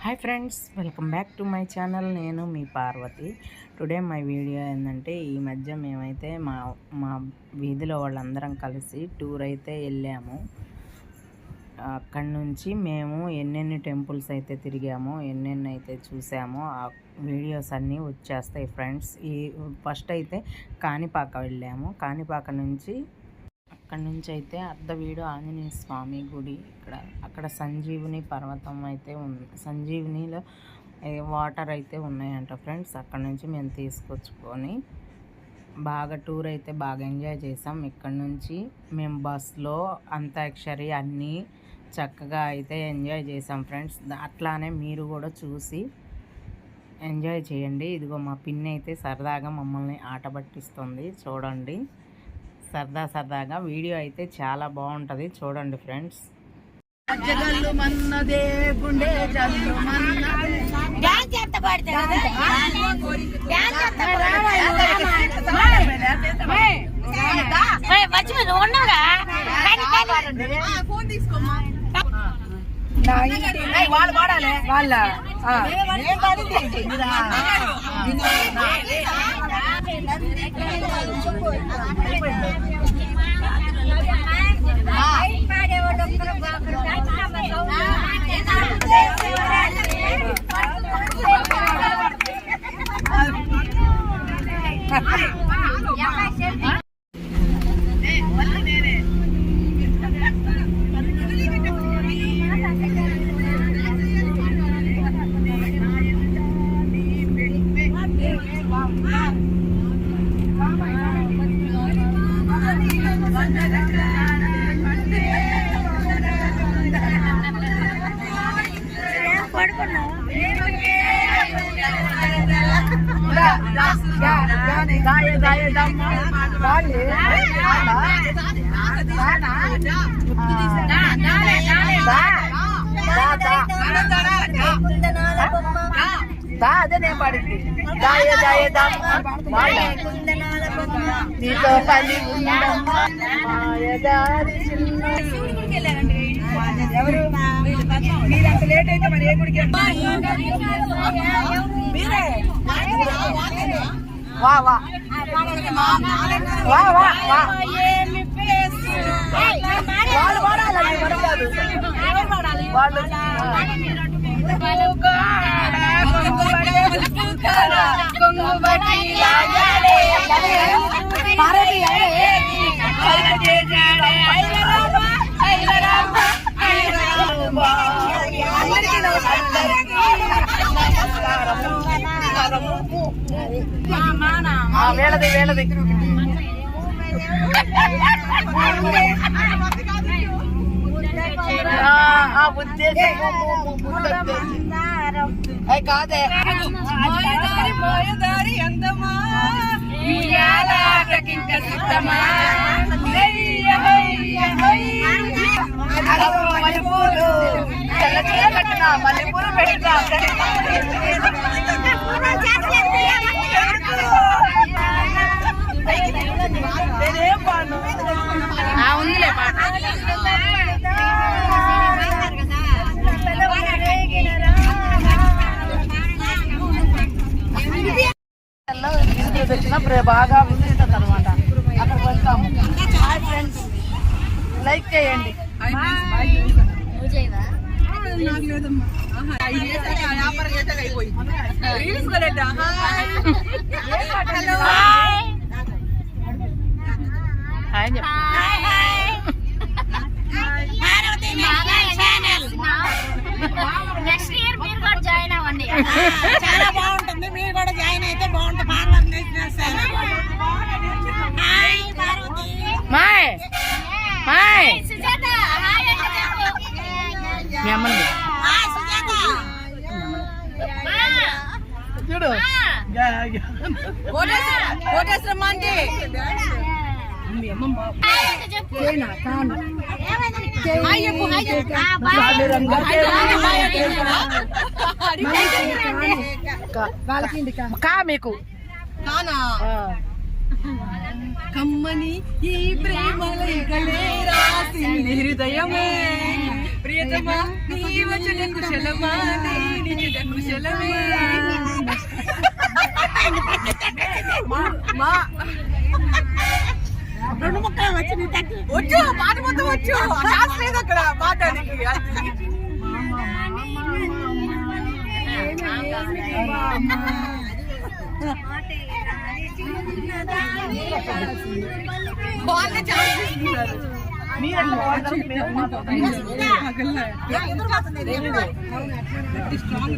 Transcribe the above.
Hi friends, welcome back to my channel. నేను మీ Parvati. Today my video ఏంటంటే, ఈ మధ్య మేమైతే మా వీధిలో వాళ్ళందరం కలిసి టూర్ అయితే వెళ్ళాము. అక్కడి నుంచి మేము ఎన్నెన్ని టెంపుల్స్ అయితే తిరిగామో, ఎన్నెన్ని అయితే చూసామో ఆ వీడియోస్ అన్నీ వచ్చేస్తాయి ఫ్రెండ్స్. ఫస్ట్ అయితే కాణిపాక వెళ్ళాము. కాణిపాక నుంచి అక్కడి నుంచి అయితే అర్ధవీడు ఆంజనేయ స్వామి గుడి, అక్కడ సంజీవుని పర్వతం అయితే ఉంది. సంజీవునిలో వాటర్ అయితే ఉన్నాయంట ఫ్రెండ్స్. అక్కడ నుంచి మేము తీసుకొచ్చుకొని బాగా టూర్ అయితే బాగా ఎంజాయ్ చేసాం. ఇక్కడ నుంచి మేము బస్లో అంతాక్షరి అన్నీ చక్కగా అయితే ఎంజాయ్ చేసాం ఫ్రెండ్స్. అట్లానే మీరు కూడా చూసి ఎంజాయ్ చేయండి. ఇదిగో మా పిన్ని అయితే సరదాగా మమ్మల్ని ఆట పట్టిస్తుంది, చూడండి. సరదాగా వీడియో అయితే చాలా బాగుంటుంది, చూడండి ఫ్రెండ్స్. వాళ్ళు పాడాలి వాళ్ళ అదే నేను పడింది. నీతో పని ఎవరు మీరంత లేట్ అయితే మరి ఏ గుడికి మీరే వా వా వా వా వా వాళ్ళు పాడాలి, వాళ్ళు వేళది ఉద్దేశం కాదే అందమా మల్లెపూలు పెట్టినా మల్లెపూలు పెట్టినా ఉందిలే పాట. వచ్చినప్పుడు బాగా విశిష్టత అనమాట. అక్కడికి వెళ్తాము. హాయ్ ఫ్రెండ్స్, లైక్ చేయండి. నెక్స్ట్ ఇయర్ మీరు కూడా జాయిన్ అవ్వండి, చాలా బాగుంటుంది. మీరు కూడా జాయిన్ అయితే బాగుంటుంది. చూడు మీకు కమ్మని ఈ ప్రేమలే రాసింది హృదయమే ప్రియతమా నీ వచన కుశలమా నీ రెండు ముక్కలు వచ్చి నీ తగ్గి వచ్చు పాట మొత్తం వచ్చు డాన్స్ లేదు అక్కడ పాడడానికి వాళ్ళే ఛాన్స్ తీసుకున్నారు మీరు